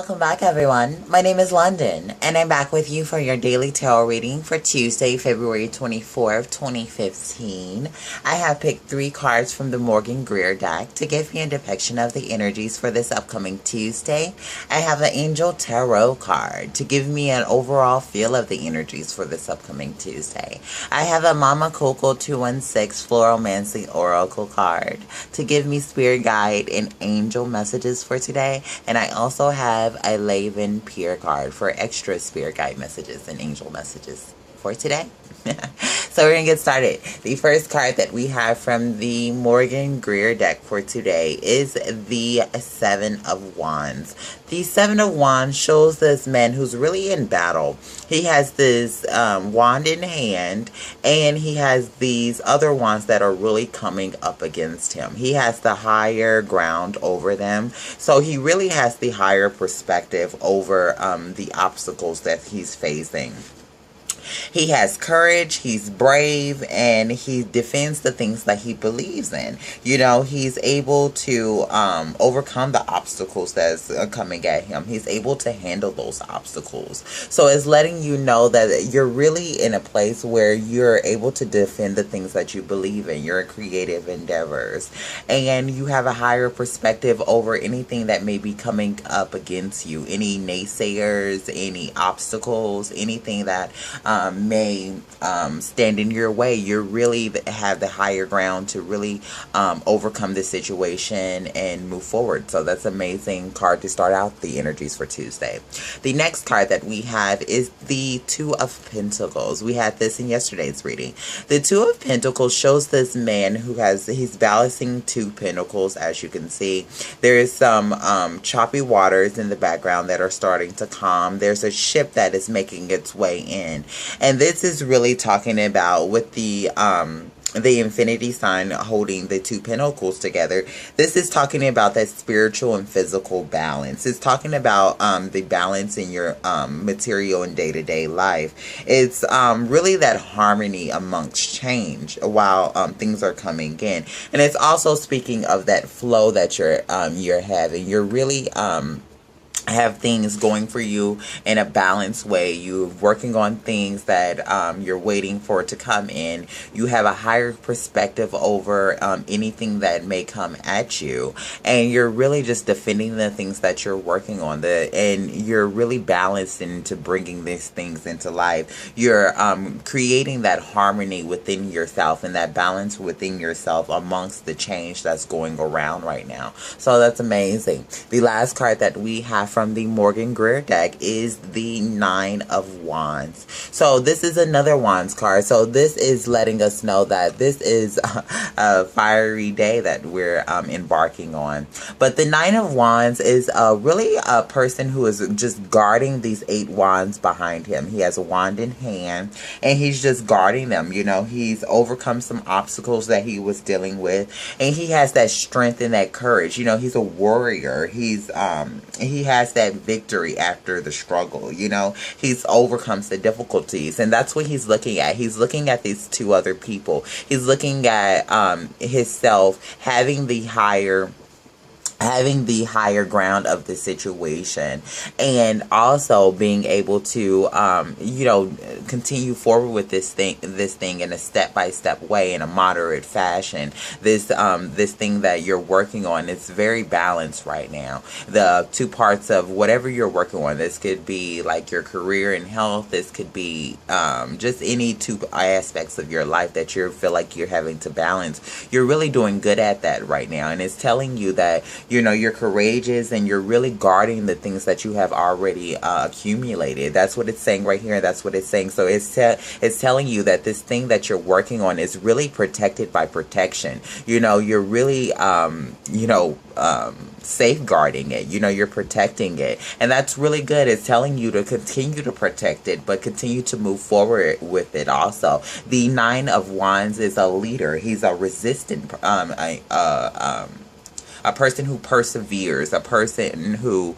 welcome back everyone. My name is London and I'm back with you for your daily tarot reading for Tuesday, February 24th, 2015. I have picked 3 cards from the Morgan Greer deck to give me a depiction of the energies for this upcoming Tuesday. I have the Angel Tarot card to give me an overall feel of the energies for this upcoming Tuesday. I have a Mama Coco 216 Floromancy Oracle card to give me spirit guide and angel messages for today, and I also have a Laven Peer card for extra spirit guide messages and angel messages for today. So we're going to get started. The first card that we have from the Morgan Greer deck for today is the Seven of Wands. The Seven of Wands shows this man who's really in battle. He has this wand in hand, and he has these other wands that are really coming up against him. He has the higher ground over them, so he really has the higher perspective over the obstacles that he's facing. He has courage, he's brave, and he defends the things that he believes in. You know, he's able to overcome the obstacles that's coming at him. He's able to handle those obstacles. So it's letting you know that you're really in a place where you're able to defend the things that you believe in, your creative endeavors. And you have a higher perspective over anything that may be coming up against you. Any naysayers, any obstacles, anything that may stand in your way. You really have the higher ground to really overcome this situation and move forward. So that's an amazing card to start out the energies for Tuesday. The next card that we have is the Two of Pentacles. We had this in yesterday's reading. The Two of Pentacles shows this man who he's balancing 2 pentacles. As you can see, there is some choppy waters in the background that are starting to calm. There's a ship that is making its way in. And this is really talking about with the infinity sign holding the 2 pentacles together. This is talking about that spiritual and physical balance. It's talking about the balance in your material and day-to-day life. It's really that harmony amongst change while things are coming in. And it's also speaking of that flow that you're having. You're really have things going for you in a balanced way. You're working on things that you're waiting for it to come in. You have a higher perspective over anything that may come at you, and you're really just defending the things that you're working on. And you're really balanced into bringing these things into life. You're creating that harmony within yourself and that balance within yourself amongst the change that's going around right now. So that's amazing. The last card that we have from the Morgan Greer deck is the Nine of Wands. So this is another Wands card. So this is letting us know that this is a fiery day that we're embarking on. But the Nine of Wands is really a person who is just guarding these 8 wands behind him. He has a wand in hand and he's just guarding them. You know, he's overcome some obstacles that he was dealing with, and he has that strength and that courage. You know, he's a warrior. He has that victory after the struggle. You know, he's overcome the difficulties, and that's what he's looking at. He's looking at these 2 other people. He's looking at himself having the higher ground of the situation, and also being able to you know, continue forward with this thing in a step-by-step way, in a moderate fashion. This thing that you're working on is very balanced right now. The 2 parts of whatever you're working on, this could be like your career and health, this could be just any 2 aspects of your life that you feel like you're having to balance. You're really doing good at that right now, and it's telling you that, you know, you're courageous and you're really guarding the things that you have already accumulated. That's what it's saying right here. That's what it's saying. So it's telling you that this thing that you're working on is really protected by protection. You know, you're really you know, safeguarding it. You know, you're protecting it, and that's really good. It's telling you to continue to protect it, but continue to move forward with it also. The Nine of Wands is a leader. He's a resistant a person who perseveres, a person who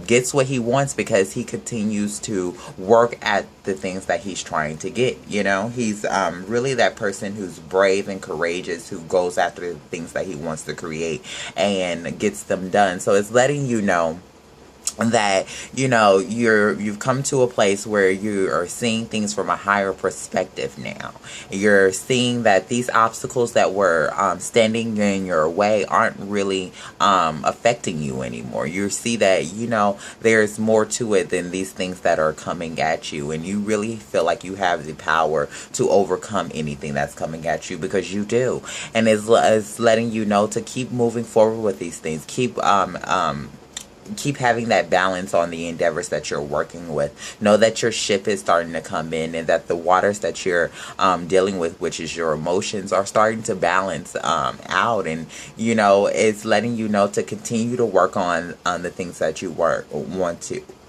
gets what he wants because he continues to work at the things that he's trying to get. You know, he's really that person who's brave and courageous, who goes after the things that he wants to create and gets them done. So it's letting you know that you've come to a place where you are seeing things from a higher perspective now. You're seeing that these obstacles that were standing in your way aren't really affecting you anymore. You see that there's more to it than these things that are coming at you, and you really feel like you have the power to overcome anything that's coming at you, because you do. And it's letting you know to keep moving forward with these things. Keep having that balance on the endeavors that you're working with. Know that your ship is starting to come in, and that the waters that you're dealing with, which is your emotions, are starting to balance out. And it's letting you know to continue to work on the things that you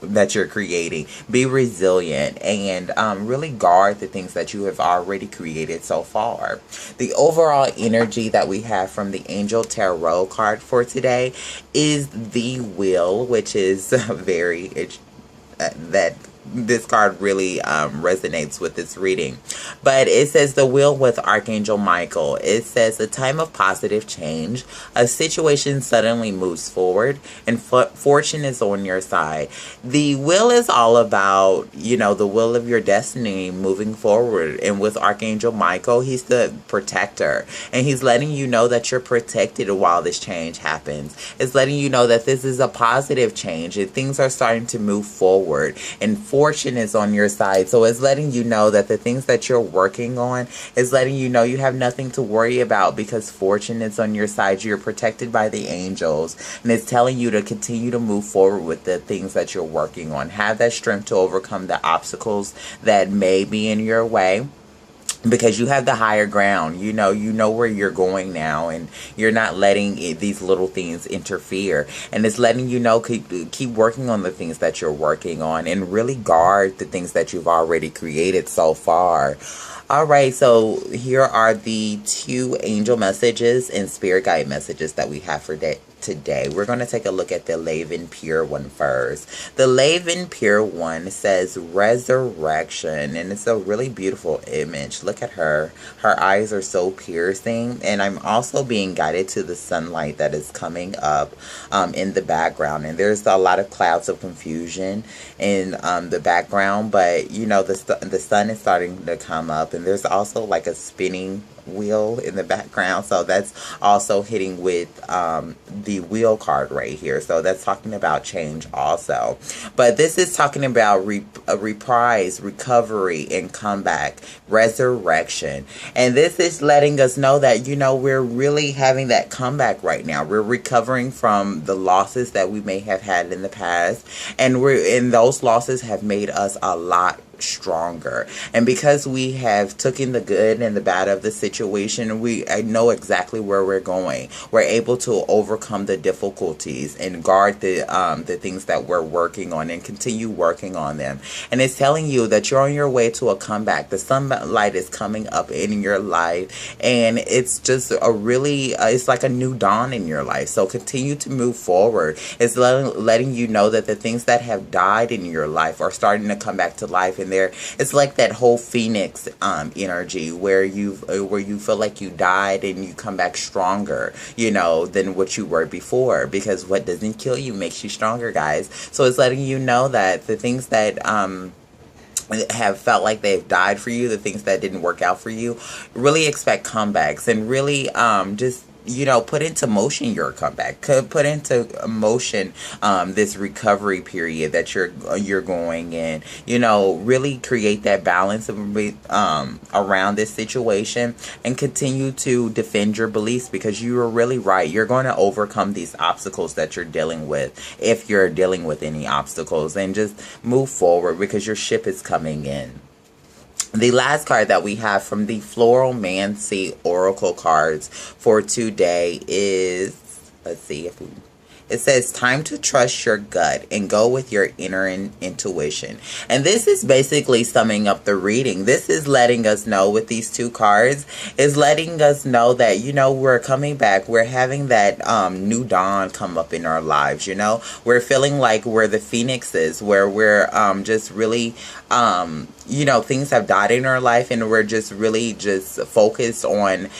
that you're creating. Be resilient, and really guard the things that you have already created so far. The overall energy that we have from the Angel Tarot card for today is the Wheel, which is that this card really resonates with this reading. But it says the Wheel with Archangel Michael. It says a time of positive change. A situation suddenly moves forward, and fortune is on your side. The Wheel is all about, the will of your destiny moving forward. And with Archangel Michael, he's the protector. And he's letting you know that you're protected while this change happens. It's letting you know that this is a positive change, and things are starting to move forward. And fortune is on your side. So it's letting you know that the things that you're working on is letting you know you have nothing to worry about, because fortune is on your side. You're protected by the angels, and it's telling you to continue to move forward with the things that you're working on. Have that strength to overcome the obstacles that may be in your way, because you have the higher ground. You know where you're going now, and you're not letting these little things interfere. And it's letting you know keep working on the things that you're working on, and really guard the things that you've already created so far. Alright, so here are the 2 angel messages and spirit guide messages that we have for today. We're going to take a look at the Laven Pure one first. The Laven Pure one says resurrection, and it's a really beautiful image. Look at her. Her eyes are so piercing, and I'm also being guided to the sunlight that is coming up in the background. And there's a lot of clouds of confusion in the background, but the sun is starting to come up, and there's also like a spinning wheel in the background, so that's also hitting with the Wheel card right here. So that's talking about change also, but this is talking about a reprise, recovery, and comeback, resurrection. And this is letting us know that we're really having that comeback right now. We're recovering from the losses that we may have had in the past, and those losses have made us a lot stronger. And because we have taken the good and the bad of the situation, I know exactly where we're going. We're able to overcome the difficulties and guard the things that we're working on, and continue working on them. And it's telling you that you're on your way to a comeback. The sunlight is coming up in your life, and it's just it's like a new dawn in your life. So continue to move forward. It's letting you know that the things that have died in your life are starting to come back to life. And it's like that whole phoenix energy where you feel like you died and you come back stronger than what you were before, because what doesn't kill you makes you stronger, guys. So it's letting you know that the things that have felt like they've died for you, the things that didn't work out for you, really expect comebacks, and really just put into motion your comeback. Put into motion this recovery period that you're going in. Really create that balance around this situation, and continue to defend your beliefs, because you are really right. You're going to overcome these obstacles that you're dealing with, if you're dealing with any obstacles, and just move forward, because your ship is coming in. The last card that we have from the Floromancy Oracle cards for today is, let's see if we... It says, time to trust your gut and go with your inner intuition. And this is basically summing up the reading. This is letting us know, with these 2 cards, is letting us know that, we're coming back. We're having that new dawn come up in our lives, We're feeling like we're the phoenixes, where we're just really, things have died in our life, and we're just really just focused on,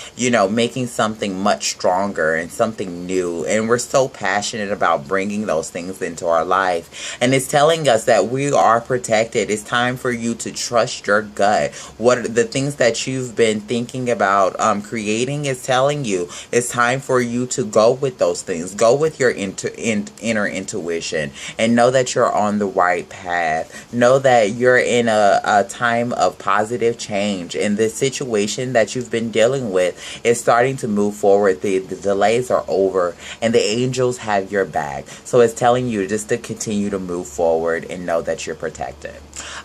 making something much stronger and something new. And we're so passionate passionate about bringing those things into our life. And it's telling us that we are protected. It's time for you to trust your gut. What are the things that you've been thinking about creating is telling you it's time for you to go with those things. Go with your inner intuition and know that you're on the right path. Know that you're in a time of positive change, and this situation that you've been dealing with is starting to move forward. The delays are over, and the angels have your back. So it's telling you just to continue to move forward and know that you're protected.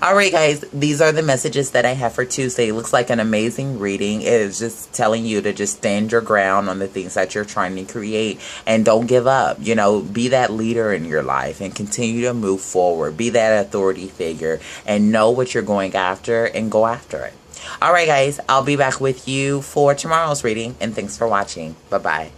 Alright guys, these are the messages that I have for Tuesday. It looks like an amazing reading. It is just telling you to just stand your ground on the things that you're trying to create and don't give up. You know, be that leader in your life and continue to move forward. Be that authority figure and know what you're going after and go after it. Alright guys, I'll be back with you for tomorrow's reading, and thanks for watching. Bye-bye.